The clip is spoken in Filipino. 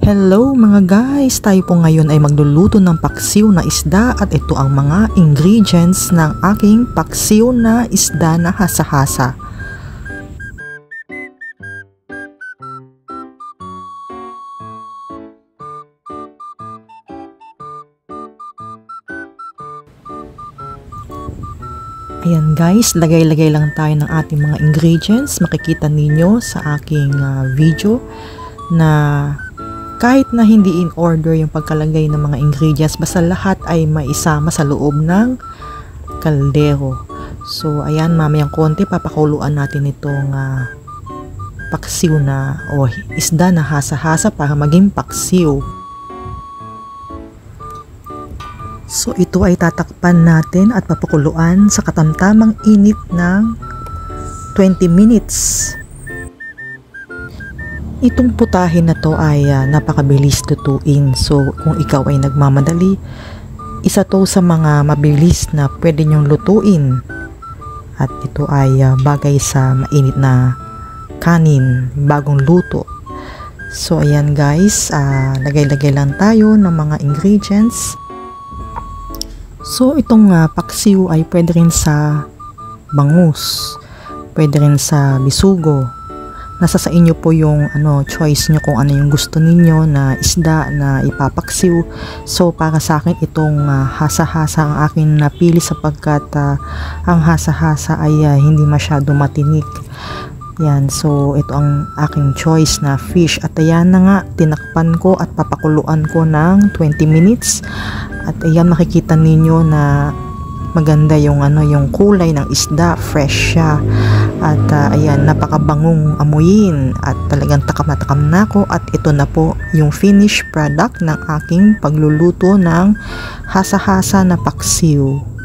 Hello mga guys! Tayo po ngayon ay magluluto ng paksiw na isda at ito ang mga ingredients ng aking paksiw na isda na hasa-hasa. Ayan guys, lagay-lagay lang tayo ng ating mga ingredients. Makikita ninyo sa aking video na kahit na hindi in order yung pagkalagay ng mga ingredients, basta lahat ay maisama sa loob ng kaldero. So ayan, mamayang konti papakuluan natin itong paksiw na o isda na hasa-hasa para maging paksiw. So ito ay tatakpan natin at papakuluan sa katamtamang init ng 20 minutes. Itong putahe na to ay napakabilis lutuin. So kung ikaw ay nagmamadali, isa to sa mga mabilis na pwede nyong lutuin. At ito ay bagay sa mainit na kanin, bagong luto. So ayan guys, lagay-lagay lang tayo ng mga ingredients. So itong paksiw ay pwede rin sa bangus, pwede rin sa bisugo. Nasa sa inyo po yung choice nyo kung ano yung gusto ninyo na isda na ipapaksiw. So para sa akin itong hasa-hasa ang akin napili sapagkat ang hasa-hasa ay hindi masyado matinik. Yan, so ito ang aking choice na fish. At ayan na nga, tinakpan ko at papakuluan ko ng 20 minutes. At ayan, makikita ninyo na maganda yung yung kulay ng isda, fresh siya. At ayan, napakabangong amuyin at talagang takam na ako. At ito na po yung finished product ng aking pagluluto ng hasa-hasa na paksiw.